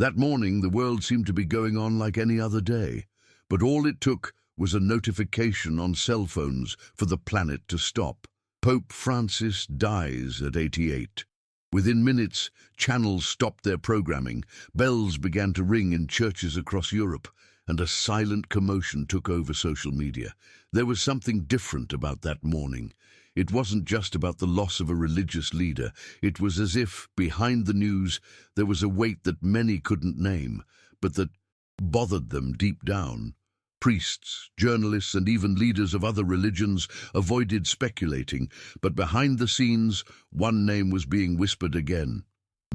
That morning, the world seemed to be going on like any other day, but all it took was a notification on cell phones for the planet to stop. Pope Francis dies at 88. Within minutes, channels stopped their programming, bells began to ring in churches across Europe, and a silent commotion took over social media. There was something different about that morning. It wasn't just about the loss of a religious leader. It was as if, behind the news, there was a weight that many couldn't name, but that bothered them deep down. Priests, journalists, and even leaders of other religions avoided speculating, but behind the scenes, one name was being whispered again: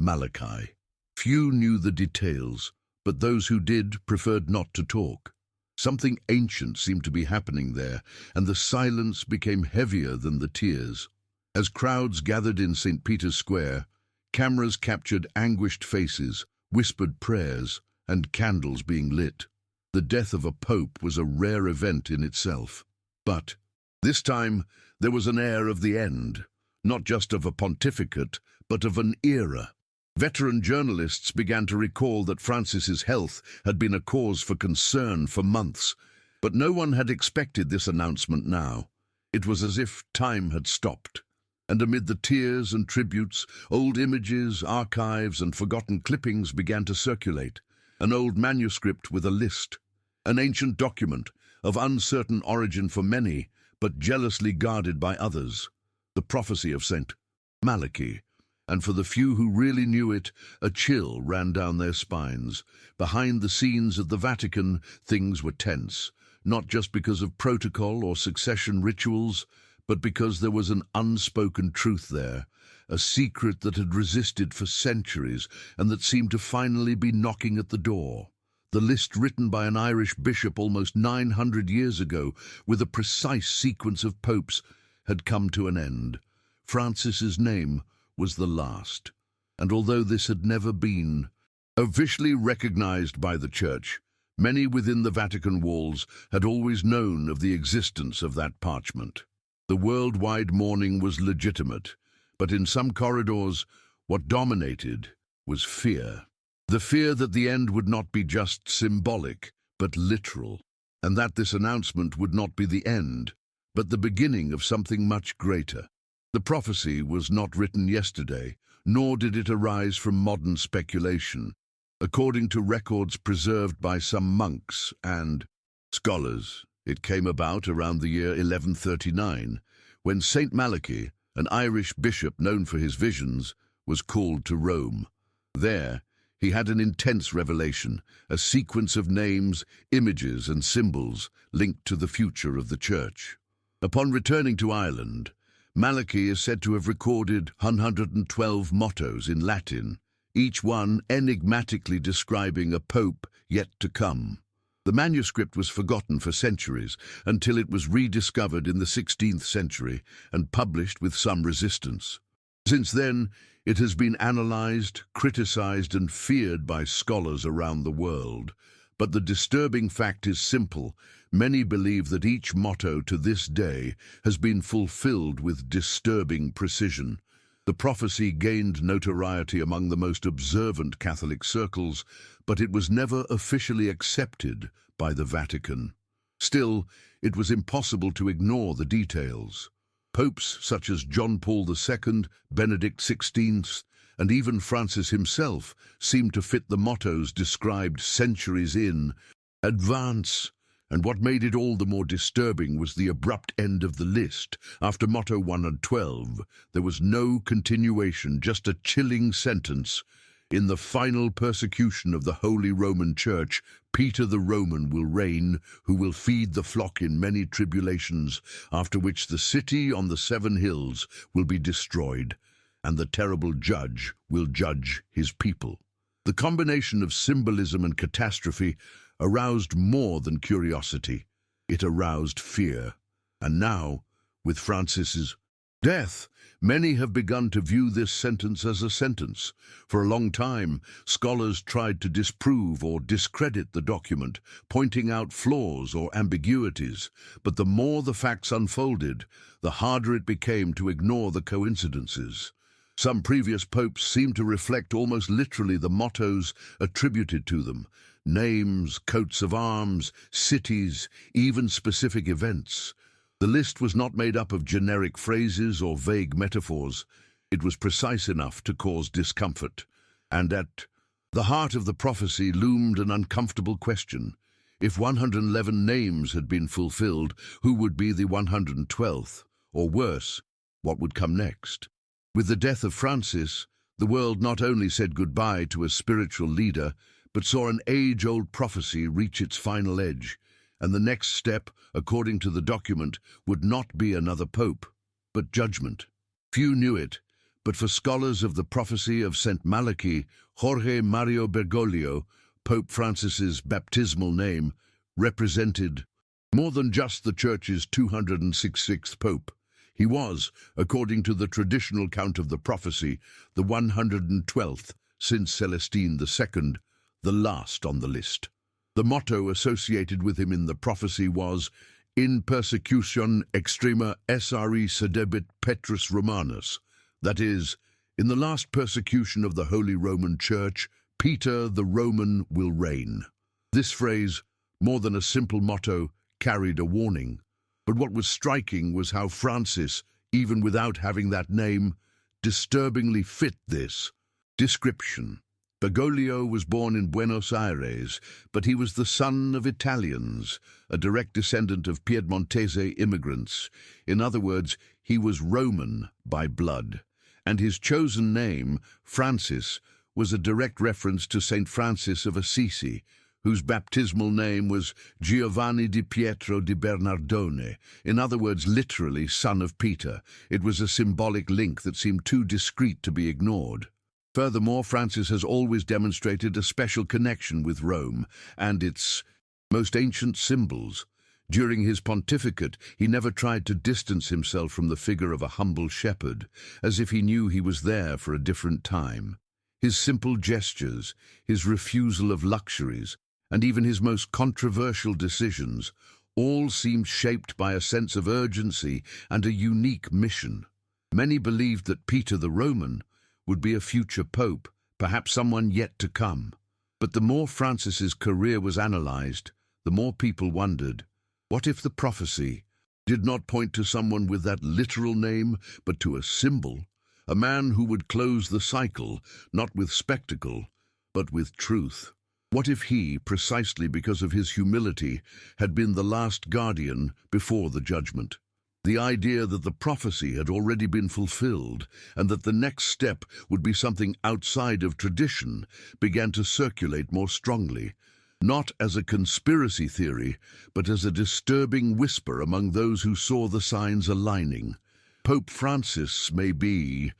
Malachi. Few knew the details, but those who did preferred not to talk. Something ancient seemed to be happening there, and the silence became heavier than the tears. As crowds gathered in St. Peter's Square, cameras captured anguished faces, whispered prayers, and candles being lit. The death of a pope was a rare event in itself. But this time there was an air of the end, not just of a pontificate, but of an era. Veteran journalists began to recall that Francis's health had been a cause for concern for months, but no one had expected this announcement now. It was as if time had stopped. And amid the tears and tributes, old images, archives, and forgotten clippings began to circulate. An old manuscript with a list, an ancient document of uncertain origin for many, but jealously guarded by others. The prophecy of St. Malachi. And for the few who really knew it, a chill ran down their spines. Behind the scenes at the Vatican, things were tense, not just because of protocol or succession rituals, but because there was an unspoken truth there, a secret that had resisted for centuries and that seemed to finally be knocking at the door. The list written by an Irish bishop almost 900 years ago, with a precise sequence of popes, had come to an end. Francis's name was the last, and although this had never been officially recognized by the Church, many within the Vatican walls had always known of the existence of that parchment. The worldwide mourning was legitimate, but in some corridors, what dominated was fear. The fear that the end would not be just symbolic, but literal, and that this announcement would not be the end, but the beginning of something much greater. The prophecy was not written yesterday, nor did it arise from modern speculation. According to records preserved by some monks and scholars, it came about around the year 1139, when St. Malachi, an Irish bishop known for his visions, was called to Rome. There, he had an intense revelation, a sequence of names, images, and symbols linked to the future of the Church. Upon returning to Ireland, Malachi is said to have recorded 112 mottos in Latin, each one enigmatically describing a pope yet to come. The manuscript was forgotten for centuries until it was rediscovered in the 16th century and published with some resistance. Since then, it has been analyzed, criticized, and feared by scholars around the world. But the disturbing fact is simple. Many believe that each motto to this day has been fulfilled with disturbing precision. The prophecy gained notoriety among the most observant Catholic circles, but it was never officially accepted by the Vatican. Still, it was impossible to ignore the details. Popes such as John Paul II, Benedict XVI, and even Francis himself seemed to fit the mottos described centuries in advance. And what made it all the more disturbing was the abrupt end of the list. After motto 112, there was no continuation, just a chilling sentence. In the final persecution of the Holy Roman Church, Peter the Roman will reign, who will feed the flock in many tribulations, after which the city on the 7 hills will be destroyed, and the terrible judge will judge his people. The combination of symbolism and catastrophe aroused more than curiosity. It aroused fear. And now, with Francis's death, many have begun to view this sentence as a sentence. For a long time, scholars tried to disprove or discredit the document, pointing out flaws or ambiguities. But the more the facts unfolded, the harder it became to ignore the coincidences. Some previous popes seem to reflect almost literally the mottos attributed to them: names, coats of arms, cities, even specific events. The list was not made up of generic phrases or vague metaphors. It was precise enough to cause discomfort. And at the heart of the prophecy loomed an uncomfortable question. If 111 names had been fulfilled, who would be the 112th? Or worse, what would come next? With the death of Francis, the world not only said goodbye to a spiritual leader, but saw an age-old prophecy reach its final edge. And the next step, according to the document, would not be another pope, but judgment. Few knew it, but for scholars of the prophecy of St. Malachy, Jorge Mario Bergoglio, Pope Francis's baptismal name, represented more than just the Church's 266th pope. He was, according to the traditional count of the prophecy, the 112th since Celestine II, the last on the list. The motto associated with him in the prophecy was, "In persecution extrema SRE sedebit Petrus Romanus," that is, in the last persecution of the Holy Roman Church, Peter the Roman will reign. This phrase, more than a simple motto, carried a warning. But what was striking was how Francis, even without having that name, disturbingly fit this description. Bergoglio was born in Buenos Aires, but he was the son of Italians, a direct descendant of Piedmontese immigrants. In other words, he was Roman by blood, and his chosen name, Francis, was a direct reference to Saint Francis of Assisi, whose baptismal name was Giovanni di Pietro di Bernardone, in other words, literally son of Peter. It was a symbolic link that seemed too discreet to be ignored. Furthermore, Francis has always demonstrated a special connection with Rome and its most ancient symbols. During his pontificate, he never tried to distance himself from the figure of a humble shepherd, as if he knew he was there for a different time. His simple gestures, his refusal of luxuries, and even his most controversial decisions, all seemed shaped by a sense of urgency and a unique mission. Many believed that Peter the Roman would be a future pope, perhaps someone yet to come. But the more Francis's career was analyzed, the more people wondered, what if the prophecy did not point to someone with that literal name, but to a symbol, a man who would close the cycle, not with spectacle, but with truth? What if he, precisely because of his humility, had been the last guardian before the judgment? The idea that the prophecy had already been fulfilled and that the next step would be something outside of tradition began to circulate more strongly, not as a conspiracy theory, but as a disturbing whisper among those who saw the signs aligning. Pope Francis may be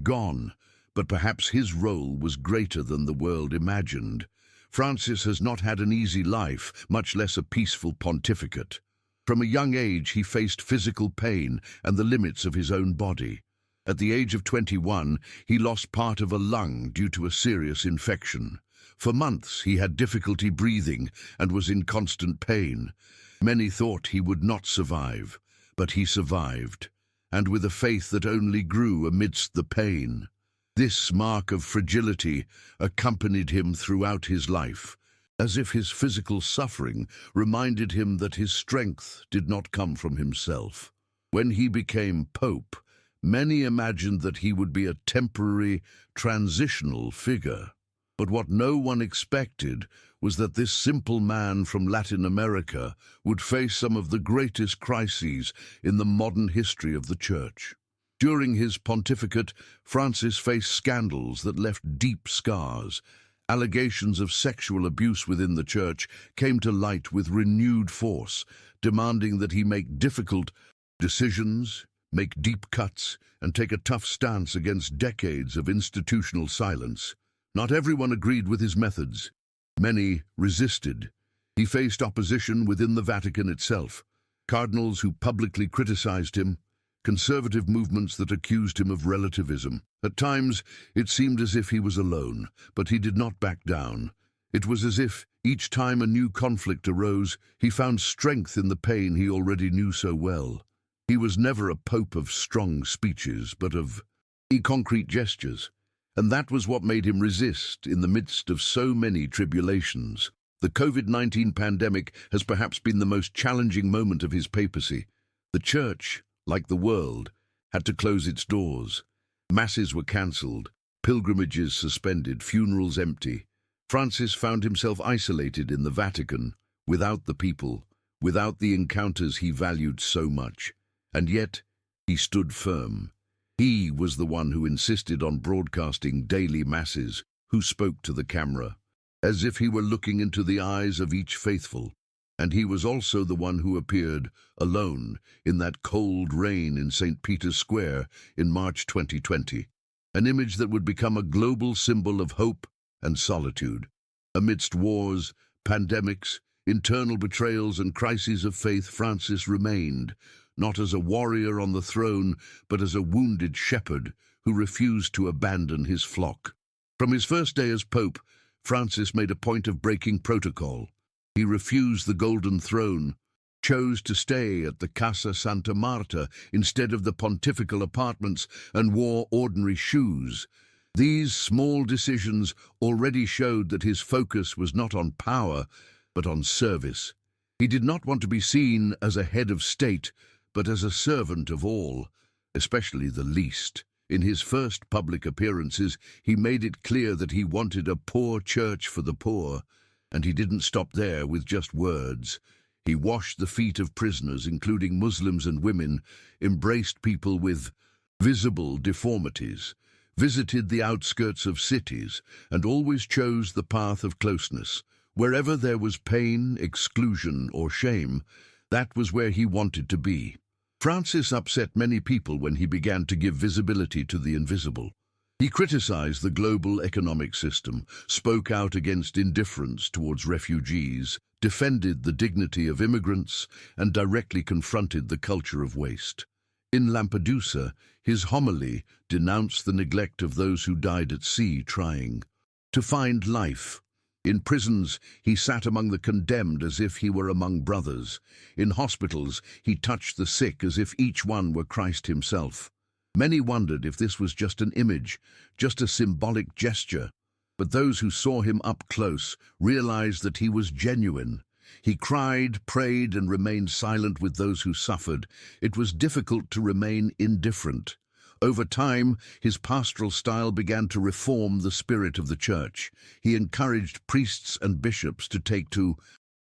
gone, but perhaps his role was greater than the world imagined. Francis has not had an easy life, much less a peaceful pontificate. From a young age, he faced physical pain and the limits of his own body. At the age of 21, he lost part of a lung due to a serious infection. For months, he had difficulty breathing and was in constant pain. Many thought he would not survive, but he survived, and with a faith that only grew amidst the pain. This mark of fragility accompanied him throughout his life, as if his physical suffering reminded him that his strength did not come from himself. When he became pope, many imagined that he would be a temporary, transitional figure. But what no one expected was that this simple man from Latin America would face some of the greatest crises in the modern history of the Church. During his pontificate, Francis faced scandals that left deep scars. Allegations of sexual abuse within the Church came to light with renewed force, demanding that he make difficult decisions, make deep cuts, and take a tough stance against decades of institutional silence. Not everyone agreed with his methods. Many resisted. He faced opposition within the Vatican itself, cardinals who publicly criticized him, conservative movements that accused him of relativism. At times, it seemed as if he was alone, but he did not back down. It was as if, each time a new conflict arose, he found strength in the pain he already knew so well. He was never a pope of strong speeches, but of concrete gestures. And that was what made him resist in the midst of so many tribulations. The COVID-19 pandemic has perhaps been the most challenging moment of his papacy. The Church, like the world, had to close its doors. Masses were cancelled, pilgrimages suspended, funerals empty. Francis found himself isolated in the Vatican, without the people, without the encounters he valued so much. And yet, he stood firm. He was the one who insisted on broadcasting daily masses, who spoke to the camera, as if he were looking into the eyes of each faithful. And he was also the one who appeared, alone, in that cold rain in St. Peter's Square in March 2020, an image that would become a global symbol of hope and solitude. Amidst wars, pandemics, internal betrayals and crises of faith, Francis remained, not as a warrior on the throne, but as a wounded shepherd who refused to abandon his flock. From his first day as Pope, Francis made a point of breaking protocol. He refused the Golden Throne, chose to stay at the Casa Santa Marta instead of the pontifical apartments, and wore ordinary shoes. These small decisions already showed that his focus was not on power, but on service. He did not want to be seen as a head of state, but as a servant of all, especially the least. In his first public appearances, he made it clear that he wanted a poor church for the poor, and he didn't stop there with just words. He washed the feet of prisoners, including Muslims and women, embraced people with visible deformities, visited the outskirts of cities, and always chose the path of closeness. Wherever there was pain, exclusion, or shame, that was where he wanted to be. Francis upset many people when he began to give visibility to the invisible. He criticized the global economic system, spoke out against indifference towards refugees, defended the dignity of immigrants, and directly confronted the culture of waste. In Lampedusa, his homily denounced the neglect of those who died at sea trying to find life. In prisons, he sat among the condemned as if he were among brothers. In hospitals, he touched the sick as if each one were Christ himself. Many wondered if this was just an image, just a symbolic gesture. But those who saw him up close realized that he was genuine. He cried, prayed, and remained silent with those who suffered. It was difficult to remain indifferent. Over time, his pastoral style began to reform the spirit of the church. He encouraged priests and bishops to take to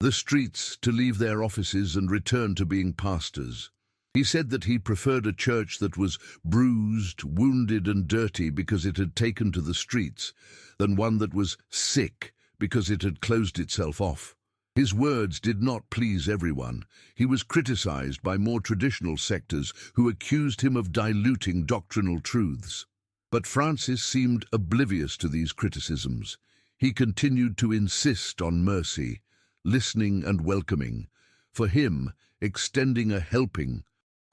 the streets, to leave their offices and return to being pastors. He said that he preferred a church that was bruised, wounded, and dirty because it had taken to the streets, than one that was sick because it had closed itself off. His words did not please everyone. He was criticized by more traditional sectors who accused him of diluting doctrinal truths. But Francis seemed oblivious to these criticisms. He continued to insist on mercy, listening and welcoming. For him, extending a helping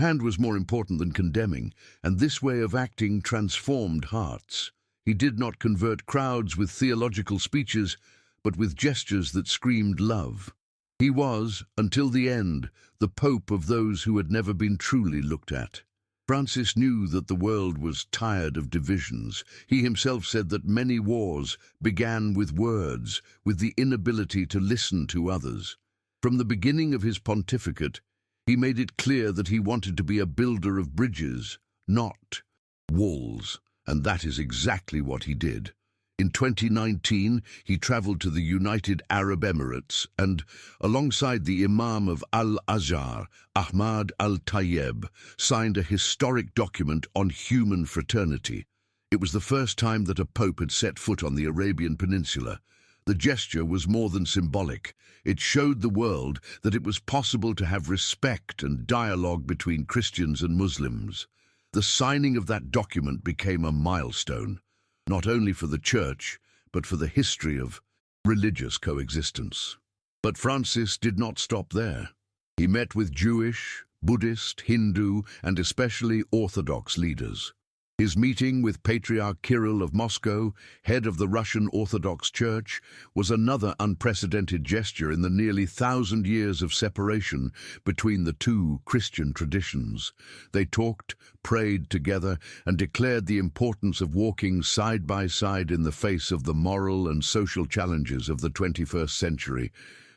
hand was more important than condemning, and this way of acting transformed hearts. He did not convert crowds with theological speeches, but with gestures that screamed love. He was, until the end, the Pope of those who had never been truly looked at. Francis knew that the world was tired of divisions. He himself said that many wars began with words, with the inability to listen to others. From the beginning of his pontificate, he made it clear that he wanted to be a builder of bridges, not walls, and that is exactly what he did. In 2019, he traveled to the United Arab Emirates and, alongside the Imam of Al-Azhar, Ahmad Al-Tayeb, signed a historic document on human fraternity. It was the first time that a pope had set foot on the Arabian Peninsula. The gesture was more than symbolic. It showed the world that it was possible to have respect and dialogue between Christians and Muslims. The signing of that document became a milestone, not only for the Church, but for the history of religious coexistence. But Francis did not stop there. He met with Jewish, Buddhist, Hindu, and especially Orthodox leaders. His meeting with Patriarch Kirill of Moscow, head of the Russian Orthodox Church, was another unprecedented gesture in the nearly 1,000 years of separation between the two Christian traditions. They talked, prayed together, and declared the importance of walking side by side in the face of the moral and social challenges of the 21st century.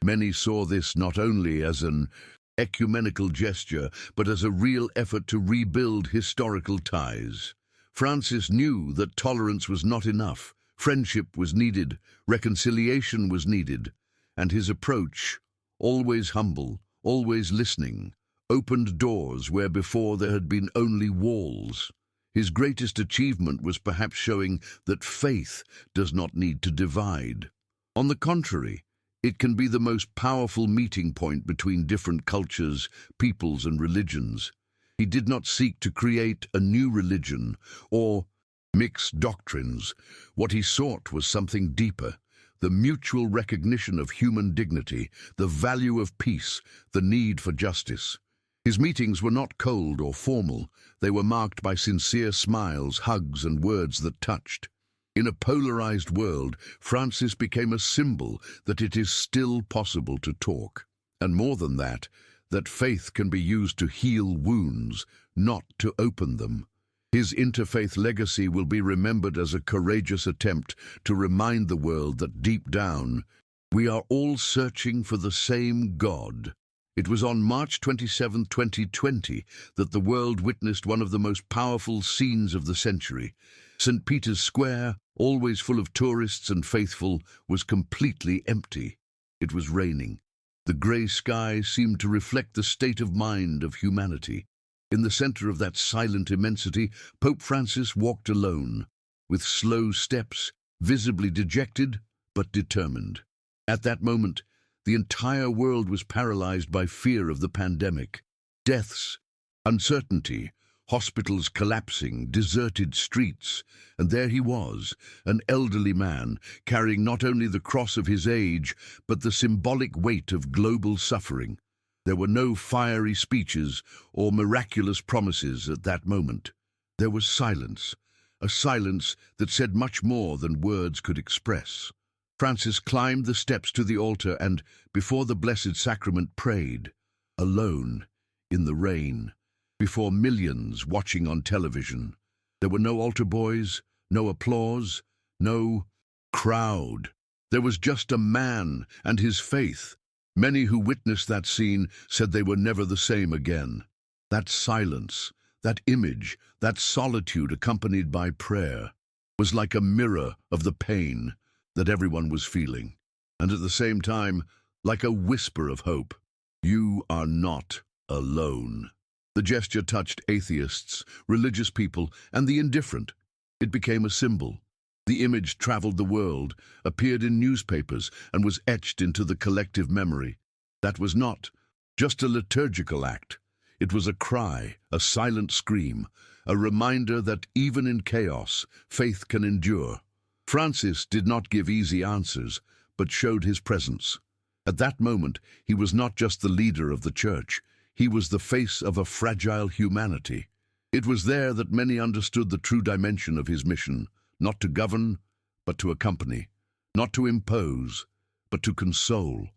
Many saw this not only as an ecumenical gesture, but as a real effort to rebuild historical ties. Francis knew that tolerance was not enough, friendship was needed, reconciliation was needed, and his approach, always humble, always listening, opened doors where before there had been only walls. His greatest achievement was perhaps showing that faith does not need to divide. On the contrary, it can be the most powerful meeting point between different cultures, peoples, and religions. He did not seek to create a new religion or mix doctrines. What he sought was something deeper, the mutual recognition of human dignity, the value of peace, the need for justice. His meetings were not cold or formal. They were marked by sincere smiles, hugs, and words that touched. In a polarized world, Francis became a symbol that it is still possible to talk. And more than that faith can be used to heal wounds, not to open them. His interfaith legacy will be remembered as a courageous attempt to remind the world that deep down, we are all searching for the same God. It was on March 27, 2020, that the world witnessed one of the most powerful scenes of the century. St. Peter's Square, always full of tourists and faithful, was completely empty. It was raining. The grey sky seemed to reflect the state of mind of humanity. In the center of that silent immensity, Pope Francis walked alone, with slow steps, visibly dejected but determined. At that moment, the entire world was paralyzed by fear of the pandemic. Deaths, uncertainty, hospitals collapsing, deserted streets, and there he was, an elderly man, carrying not only the cross of his age, but the symbolic weight of global suffering. There were no fiery speeches or miraculous promises at that moment. There was silence, a silence that said much more than words could express. Francis climbed the steps to the altar and, before the Blessed Sacrament, prayed, alone, in the rain, before millions watching on television. There were no altar boys, no applause, no crowd. There was just a man and his faith. Many who witnessed that scene said they were never the same again. That silence, that image, that solitude accompanied by prayer, was like a mirror of the pain that everyone was feeling, and at the same time, like a whisper of hope. You are not alone. The gesture touched atheists, religious people, and the indifferent. It became a symbol. The image traveled the world, appeared in newspapers, and was etched into the collective memory. That was not just a liturgical act. It was a cry, a silent scream, a reminder that even in chaos, faith can endure. Francis did not give easy answers, but showed his presence. At that moment, he was not just the leader of the church. He was the face of a fragile humanity. It was there that many understood the true dimension of his mission, not to govern, but to accompany, not to impose, but to console,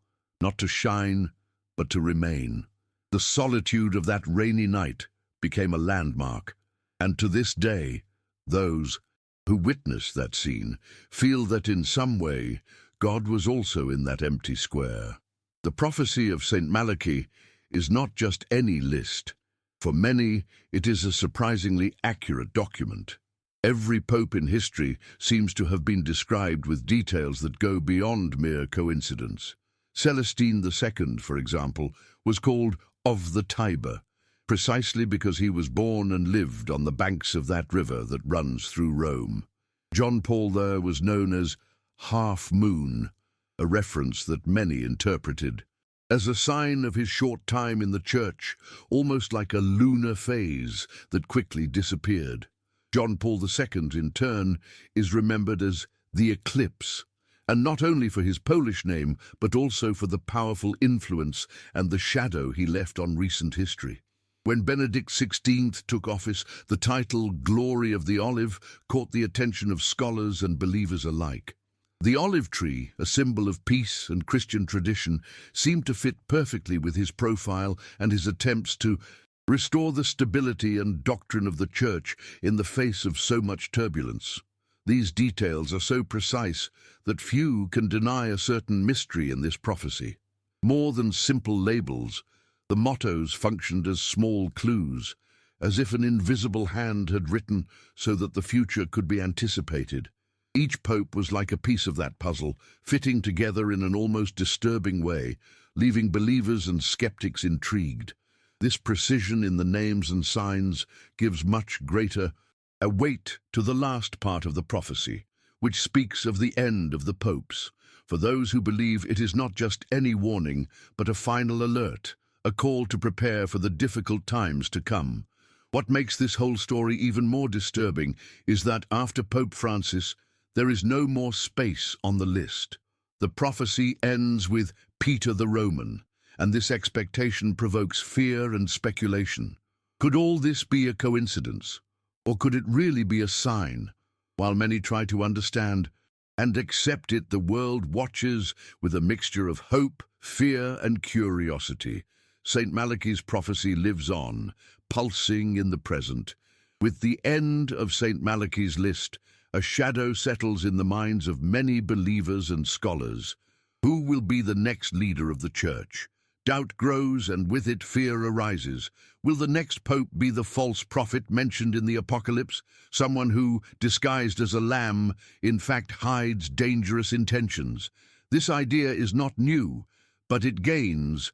not to shine, but to remain. The solitude of that rainy night became a landmark, and to this day, those who witnessed that scene feel that in some way God was also in that empty square. The prophecy of St. Malachi is not just any list. For many, it is a surprisingly accurate document. Every pope in history seems to have been described with details that go beyond mere coincidence. Celestine II, for example, was called of the Tiber, precisely because he was born and lived on the banks of that river that runs through Rome. John Paul there was known as Half Moon, a reference that many interpreted as a sign of his short time in the church, almost like a lunar phase that quickly disappeared. John Paul II, in turn, is remembered as the Eclipse, and not only for his Polish name, but also for the powerful influence and the shadow he left on recent history. When Benedict XVI took office, the title Glory of the Olive caught the attention of scholars and believers alike. The olive tree, a symbol of peace and Christian tradition, seemed to fit perfectly with his profile and his attempts to restore the stability and doctrine of the Church in the face of so much turbulence. These details are so precise that few can deny a certain mystery in this prophecy. More than simple labels, the mottos functioned as small clues, as if an invisible hand had written so that the future could be anticipated. Each pope was like a piece of that puzzle, fitting together in an almost disturbing way, leaving believers and skeptics intrigued. This precision in the names and signs gives much greater weight to the last part of the prophecy, which speaks of the end of the popes. For those who believe, it is not just any warning, but a final alert, a call to prepare for the difficult times to come. What makes this whole story even more disturbing is that after Pope Francis, there is no more space on the list. The prophecy ends with Peter the Roman, and this expectation provokes fear and speculation. Could all this be a coincidence? Or could it really be a sign? While many try to understand and accept it, the world watches with a mixture of hope, fear, and curiosity. St. Malachi's prophecy lives on, pulsing in the present. With the end of St. Malachi's list, a shadow settles in the minds of many believers and scholars. Who will be the next leader of the Church? Doubt grows, and with it fear arises. Will the next pope be the false prophet mentioned in the Apocalypse? Someone who, disguised as a lamb, in fact hides dangerous intentions. This idea is not new, but it gains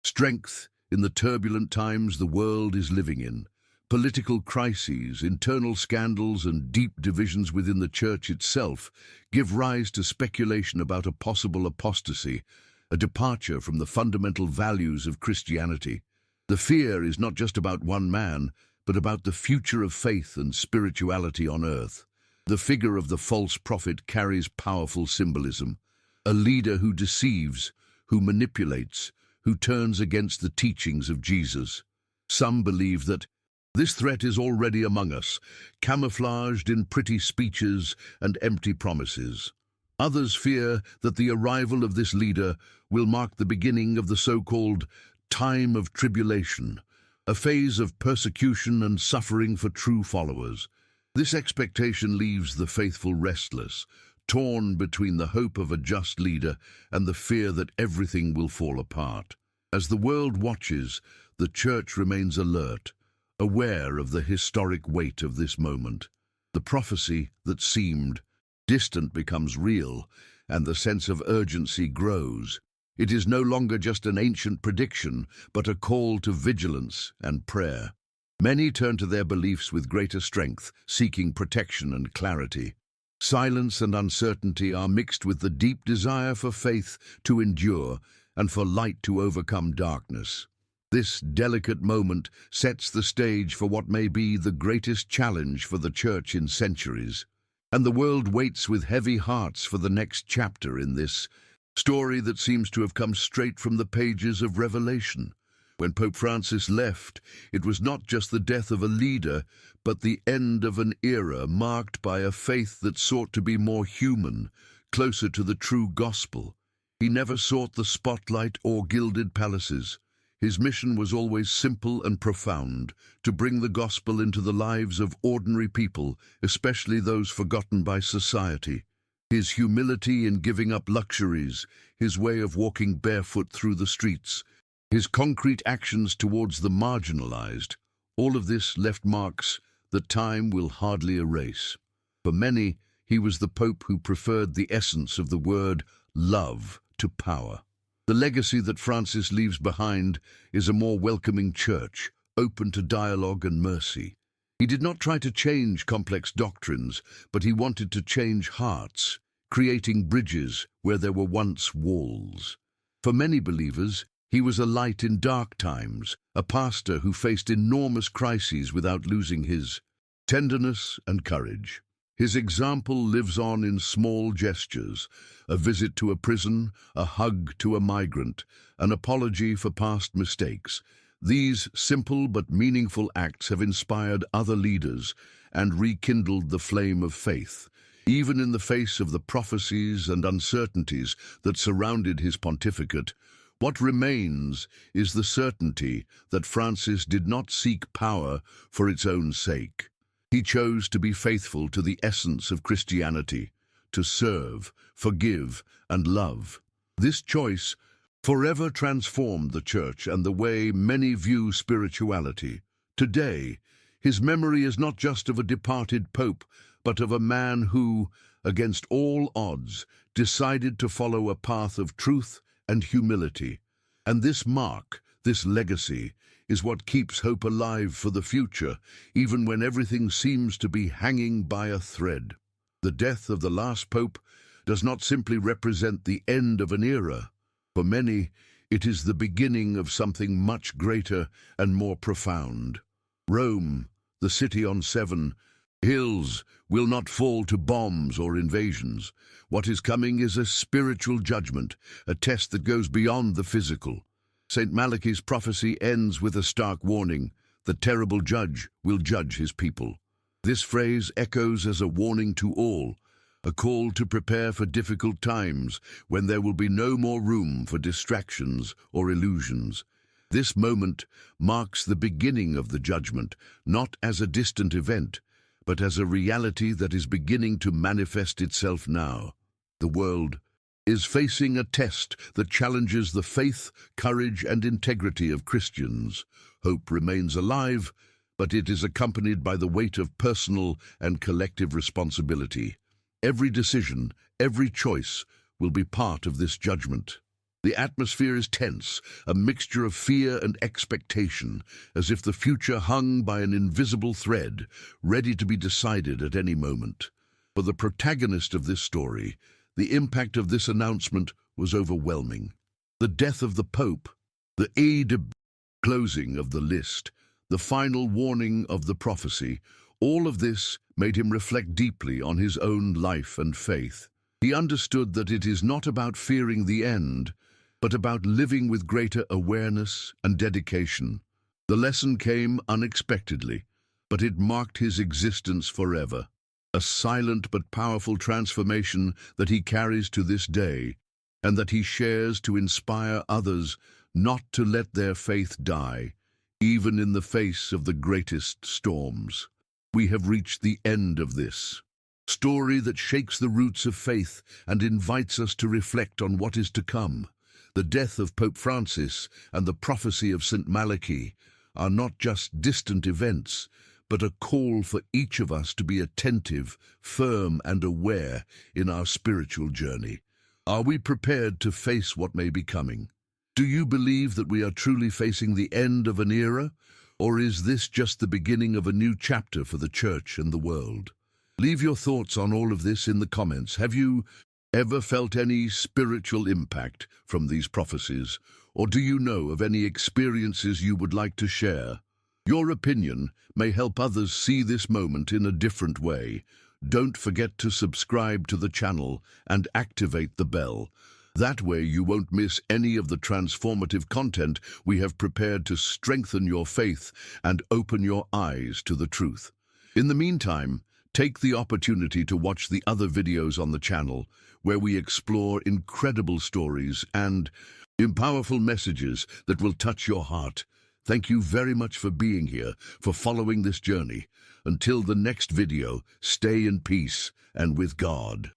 strength in the turbulent times the world is living in. Political crises, internal scandals, and deep divisions within the Church itself give rise to speculation about a possible apostasy, a departure from the fundamental values of Christianity. The fear is not just about one man, but about the future of faith and spirituality on earth. The figure of the false prophet carries powerful symbolism. A leader who deceives, who manipulates, who turns against the teachings of Jesus. Some believe that this threat is already among us, camouflaged in pretty speeches and empty promises. Others fear that the arrival of this leader will mark the beginning of the so-called time of tribulation, a phase of persecution and suffering for true followers. This expectation leaves the faithful restless, torn between the hope of a just leader and the fear that everything will fall apart. As the world watches, the Church remains alert, aware of the historic weight of this moment. The prophecy that seemed distant becomes real, and the sense of urgency grows. It is no longer just an ancient prediction, but a call to vigilance and prayer. Many turn to their beliefs with greater strength, seeking protection and clarity. Silence and uncertainty are mixed with the deep desire for faith to endure and for light to overcome darkness. This delicate moment sets the stage for what may be the greatest challenge for the Church in centuries. And the world waits with heavy hearts for the next chapter in this story that seems to have come straight from the pages of Revelation. When Pope Francis left, it was not just the death of a leader, but the end of an era marked by a faith that sought to be more human, closer to the true gospel. He never sought the spotlight or gilded palaces. His mission was always simple and profound, to bring the gospel into the lives of ordinary people, especially those forgotten by society. His humility in giving up luxuries, his way of walking barefoot through the streets, his concrete actions towards the marginalized, all of this left marks that time will hardly erase. For many, he was the Pope who preferred the essence of the word love to power. The legacy that Francis leaves behind is a more welcoming Church, open to dialogue and mercy. He did not try to change complex doctrines, but he wanted to change hearts, creating bridges where there were once walls. For many believers, he was a light in dark times, a pastor who faced enormous crises without losing his tenderness and courage. His example lives on in small gestures, a visit to a prison, a hug to a migrant, an apology for past mistakes. These simple but meaningful acts have inspired other leaders and rekindled the flame of faith. Even in the face of the prophecies and uncertainties that surrounded his pontificate, what remains is the certainty that Francis did not seek power for its own sake. He chose to be faithful to the essence of Christianity, to serve, forgive, and love. This choice forever transformed the Church and the way many view spirituality. Today, his memory is not just of a departed pope, but of a man who, against all odds, decided to follow a path of truth and humility. And this mark, this legacy, is what keeps hope alive for the future, even when everything seems to be hanging by a thread. The death of the last pope does not simply represent the end of an era. For many, it is the beginning of something much greater and more profound. Rome, the city on 7 hills, will not fall to bombs or invasions. What is coming is a spiritual judgment, a test that goes beyond the physical. St. Malachi's prophecy ends with a stark warning: the terrible judge will judge his people. This phrase echoes as a warning to all, a call to prepare for difficult times when there will be no more room for distractions or illusions. This moment marks the beginning of the judgment, not as a distant event, but as a reality that is beginning to manifest itself now. The world is facing a test that challenges the faith, courage, and integrity of Christians. Hope remains alive, but it is accompanied by the weight of personal and collective responsibility. Every decision, every choice will be part of this judgment. The atmosphere is tense, a mixture of fear and expectation, as if the future hung by an invisible thread, ready to be decided at any moment. For the protagonist of this story, the impact of this announcement was overwhelming. The death of the Pope, the closing of the list, the final warning of the prophecy, all of this made him reflect deeply on his own life and faith. He understood that it is not about fearing the end, but about living with greater awareness and dedication. The lesson came unexpectedly, but it marked his existence forever. A silent but powerful transformation that he carries to this day, and that he shares to inspire others not to let their faith die, even in the face of the greatest storms. We have reached the end of this story that shakes the roots of faith and invites us to reflect on what is to come. The death of Pope Francis and the prophecy of St. Malachi are not just distant events, but a call for each of us to be attentive, firm, and aware in our spiritual journey. Are we prepared to face what may be coming? Do you believe that we are truly facing the end of an era? Or is this just the beginning of a new chapter for the Church and the world? Leave your thoughts on all of this in the comments. Have you ever felt any spiritual impact from these prophecies? Or do you know of any experiences you would like to share? Your opinion may help others see this moment in a different way. Don't forget to subscribe to the channel and activate the bell. That way you won't miss any of the transformative content we have prepared to strengthen your faith and open your eyes to the truth. In the meantime, take the opportunity to watch the other videos on the channel, where we explore incredible stories and powerful messages that will touch your heart. Thank you very much for being here, for following this journey. Until the next video, stay in peace and with God.